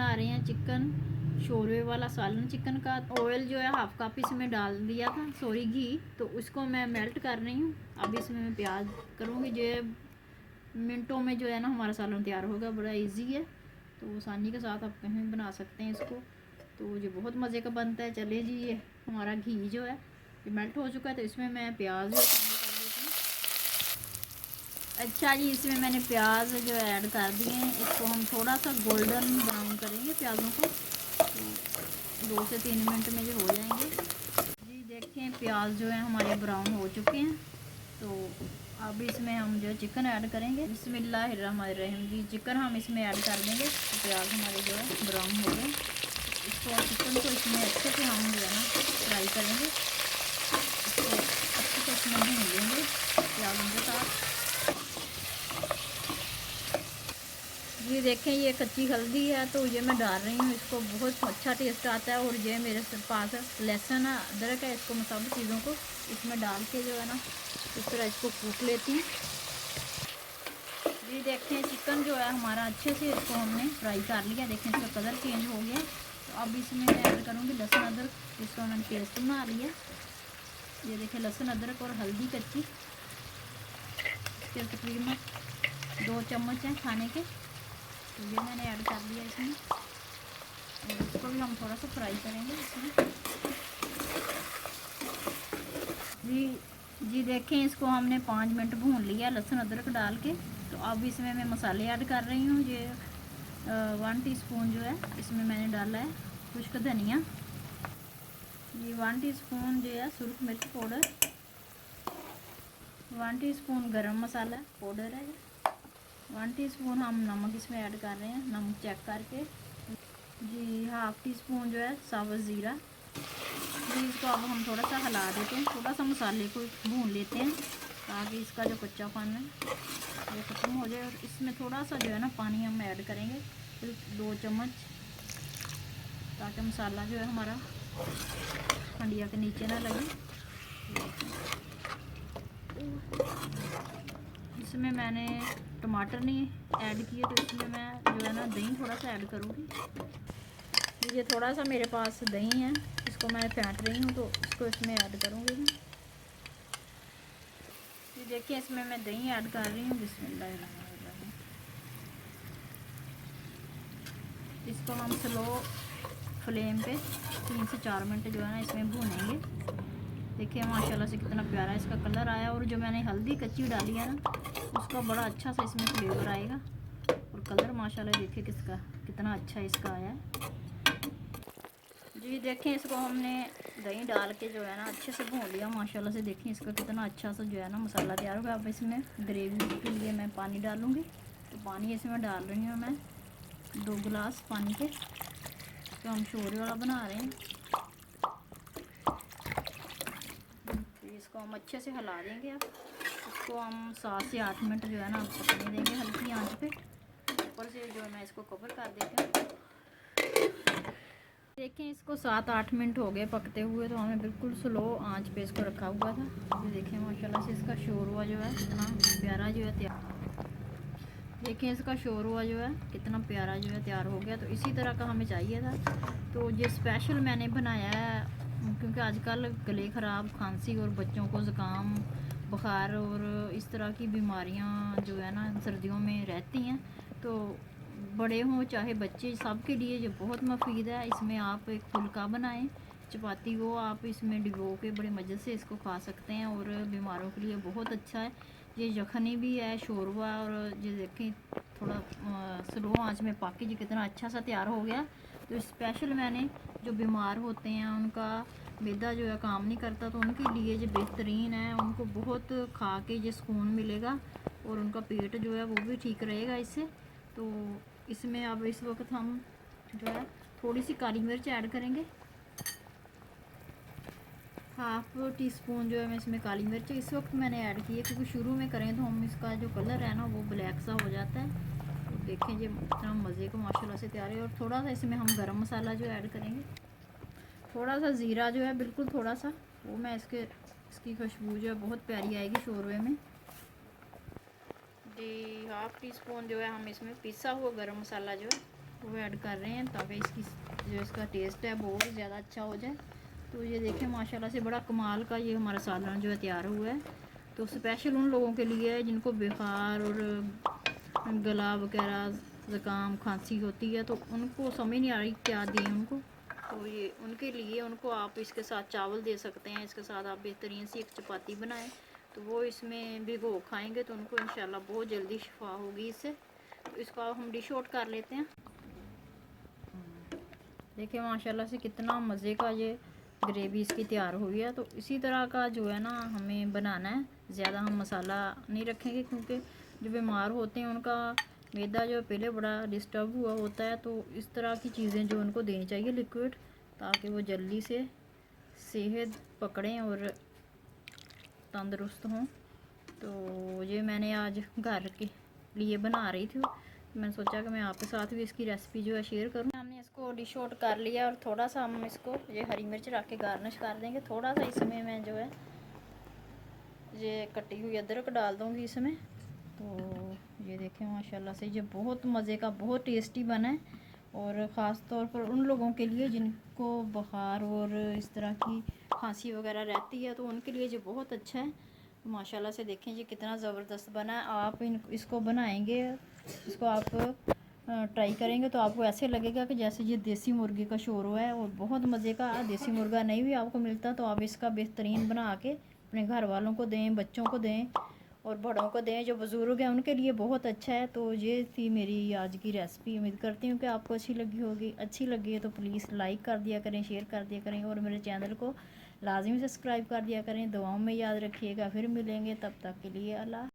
बना रहे हैं चिकन शोरवे वाला सालन चिकन का। ऑयल जो है हाफ कप इसमें डाल दिया था, सॉरी घी, तो उसको मैं मेल्ट कर रही हूँ। अब इसमें मैं प्याज करूँगी। जो मिनटों में जो है ना हमारा सालन तैयार होगा, बड़ा इजी है, तो आसानी के साथ आप कहीं भी बना सकते हैं इसको। तो जो बहुत मज़े का बनता है। चलिए जी, ये हमारा घी जो है ये मेल्ट हो चुका है, तो इसमें मैं प्याज जो शामिल कर देती हूँ। अच्छा जी, इसमें मैंने प्याज जो ऐड कर दिए हैं। इसको हम थोड़ा सा गोल्डन ब्राउन करेंगे प्याज़ों को, तो 2 से 3 मिनट में जो हो जाएंगे। जी देखें, प्याज जो है हमारे ब्राउन हो चुके हैं। तो अब इसमें हम जो चिकन ऐड करेंगे। बिस्मिल्लाहिर्रहमानिर्रहीम जी, चिकन हम इसमें ऐड कर देंगे। तो प्याज हमारे जो है ब्राउन हो गए। इसको चिकन को इसमें अच्छे से हम जो है ना फ्राई करेंगे। इसको अच्छे से इसमें भून लेंगे प्याज़ों के साथ। ये देखें, ये कच्ची हल्दी है तो ये मैं डाल रही हूँ। इसको बहुत अच्छा टेस्ट आता है। और ये मेरे पास लहसुन अदरक है, इसको मैं सब चीज़ों को इसमें डाल के जो है ना इस तरह इसको कूट लेती हूँ। ये देखें, चिकन जो है हमारा अच्छे से इसको हमने फ्राई कर लिया। देखें, इसका कलर चेंज हो गया। तो अब इसमें मैं ऐड करूँगी लहसुन अदरक, इसको मैंने पेस्ट बना लिया। ये देखें, लहसुन अदरक और हल्दी कच्ची, इसके तकरीबन 2 चम्मच हैं खाने के, तो ये मैंने ऐड कर दिया इसमें। और इसको भी हम थोड़ा सा फ्राई करेंगे इसमें। जी देखें, इसको हमने 5 मिनट भून लिया लहसुन अदरक डाल के। तो अब इसमें मैं मसाले ऐड कर रही हूँ। ये 1 टीस्पून जो है इसमें मैंने डाला है खुश्क धनिया। ये 1 टीस्पून जो है सुरख मिर्च पाउडर, 1 टीस्पून गरम मसाला पाउडर है। 1 टीस्पून हम नमक इसमें ऐड कर रहे हैं, नमक चेक करके। जी 1/2 टीस्पून जो है साबुत ज़ीरा। जी इसको अब हम थोड़ा सा हिला देते हैं, थोड़ा सा मसाले को भून लेते हैं ताकि इसका जो कच्चापन है वो ख़त्म हो जाए। और इसमें थोड़ा सा जो है ना पानी हम ऐड करेंगे, सिर्फ 2 चम्मच, ताकि मसाला जो है हमारा हंडिया के नीचे ना लगे। इसमें मैंने टमाटर नहीं ऐड किए, तो इसमें मैं जो है ना दही थोड़ा सा ऐड करूँगी। ये थोड़ा सा मेरे पास दही है, इसको मैं फेंट रही हूँ, तो इसको इसमें ऐड करूँगी मैं। ये देखिए, इसमें मैं दही ऐड कर रही हूँ। बिस्मिल्लाहिर्रहमानिर्रहीम। इसको हम स्लो फ्लेम पे 3 से 4 मिनट जो है ना इसमें भूनेंगे। देखिए माशाल्लाह से कितना प्यारा इसका कलर आया। और जो मैंने हल्दी कच्ची डाली है ना, उसका बड़ा अच्छा सा इसमें फ्लेवर आएगा। और कलर माशाल्लाह देखिए किसका कितना अच्छा इसका आया है। जी देखें, इसको हमने दही डाल के जो है ना अच्छे से भून लिया माशाल्लाह से। देखें इसका कितना अच्छा सा जो है ना मसाला तैयार हो गया। अब इसमें ग्रेवी के लिए मैं पानी डालूँगी। तो पानी इसमें डाल रही हूँ मैं 2 गिलास पानी के, तो हम शोरवे वाला बना रहे हैं। तो इसको हम अच्छे से हिला देंगे। अब इसको हम 7 से 8 मिनट जो है ना पकने देंगे हल्की आंच पे। ऊपर से जो है मैं इसको कवर कर देती हूँ। देखें, इसको 7-8 मिनट हो गए पकते हुए, तो हमने बिल्कुल स्लो आंच पे इसको रखा हुआ था। ये देखें माशाल्लाह से इसका शोरवा जो है कितना प्यारा जो है तैयार। देखें, इसका शोरवा जो है कितना प्यारा जो है तैयार हो गया। तो इसी तरह का हमें चाहिए था। तो ये स्पेशल मैंने बनाया है, क्योंकि आजकल गले ख़राब, खांसी और बच्चों को ज़ुकाम, बुखार और इस तरह की बीमारियां जो है ना सर्दियों में रहती हैं। तो बड़े हों चाहे बच्चे, सब के लिए ये बहुत मुफीद है। इसमें आप एक फुल्का बनाएं, चपाती को आप इसमें डिगो के बड़े मज़े से इसको खा सकते हैं। और बीमारों के लिए बहुत अच्छा है। ये यखनी भी है शोरवा। और ये देखें थोड़ा स्लो आंच में पक के ये कितना अच्छा सा तैयार हो गया। तो स्पेशल मैंने जो बीमार होते हैं, उनका मैदा जो है काम नहीं करता, तो उनके लिए ये बेहतरीन है। उनको बहुत खा के ये सुकून मिलेगा और उनका पेट जो है वो भी ठीक रहेगा इससे। तो इसमें अब इस वक्त हम जो है थोड़ी सी काली मिर्च ऐड करेंगे। 1/2 टीस्पून जो है मैं इसमें काली मिर्च इस वक्त मैंने ऐड की है, क्योंकि शुरू में करें तो हम इसका जो कलर है ना वो ब्लैक सा हो जाता है। तो देखें ये इतना मज़े को माशाल्लाह से तैयार है। और थोड़ा सा इसमें हम गरम मसाला जो ऐड करेंगे, थोड़ा सा ज़ीरा जो है, बिल्कुल थोड़ा सा, वो मैं इसकी खुशबू जो है बहुत प्यारी आएगी शोरवे में। जी 1/2 टीस्पून जो है हम इसमें पिसा हुआ गरम मसाला जो है वो ऐड कर रहे हैं ताकि इसकी जो इसका टेस्ट है बहुत ज़्यादा अच्छा हो जाए। तो ये देखें माशाल्लाह से बड़ा कमाल का ये हमारा सालन जो है तैयार हुआ है। तो स्पेशल उन लोगों के लिए है जिनको बुखार और गला वगैरह ज़ुकाम खांसी होती है, तो उनको समझ नहीं आ रही क्या दें उनको। तो ये उनके लिए, उनको आप इसके साथ चावल दे सकते हैं, इसके साथ आप बेहतरीन सी एक चपाती बनाएं तो वो इसमें भिगो खाएंगे तो उनको इंशाल्लाह बहुत जल्दी शिफा होगी इससे। तो इसको हम डिश आउट कर लेते हैं। देखिए माशाल्लाह से कितना मज़े का ये ग्रेवी इसकी तैयार हुई है। तो इसी तरह का जो है ना हमें बनाना है, ज़्यादा हम मसाला नहीं रखेंगे क्योंकि जो बीमार होते हैं उनका मैदा जो पहले बड़ा डिस्टर्ब हुआ होता है। तो इस तरह की चीज़ें जो उनको देनी चाहिए लिक्विड, ताकि वो जल्दी से सेहत पकड़ें और तंदुरुस्त हों। तो ये मैंने आज घर के लिए बना रही थी, मैंने सोचा कि मैं आपके साथ भी इसकी रेसिपी जो है शेयर करूँ। हमने इसको डिश आउट कर लिया और थोड़ा सा हम इसको ये हरी मिर्च रख के गार्निश कर देंगे। थोड़ा सा इसमें मैं जो है ये कटी हुई अदरक डाल दूँगी इसमें। तो ये देखें माशाल्लाह से ये बहुत मज़े का, बहुत टेस्टी बना है। और ख़ास तौर पर उन लोगों के लिए जिनको बुखार और इस तरह की खांसी वगैरह रहती है तो उनके लिए ये बहुत अच्छा है। माशाल्लाह से देखें ये कितना ज़बरदस्त बना है। आप इसको बनाएंगे, इसको आप ट्राई करेंगे तो आपको ऐसे लगेगा कि जैसे ये देसी मुर्गे का शोरबा है और बहुत मज़े का। देसी मुर्गा नहीं भी आपको मिलता तो आप इसका बेहतरीन बना के अपने घर वालों को दें, बच्चों को दें और बड़ों को दें, जो बुज़ुर्ग हैं उनके लिए बहुत अच्छा है। तो ये थी मेरी आज की रेसिपी। उम्मीद करती हूँ कि आपको अच्छी लगी होगी। अच्छी लगी है तो प्लीज़ लाइक कर दिया करें, शेयर कर दिया करें और मेरे चैनल को लाजमी सब्सक्राइब कर दिया करें। दुआओं में याद रखिएगा। फिर मिलेंगे, तब तक के लिए अल्लाह।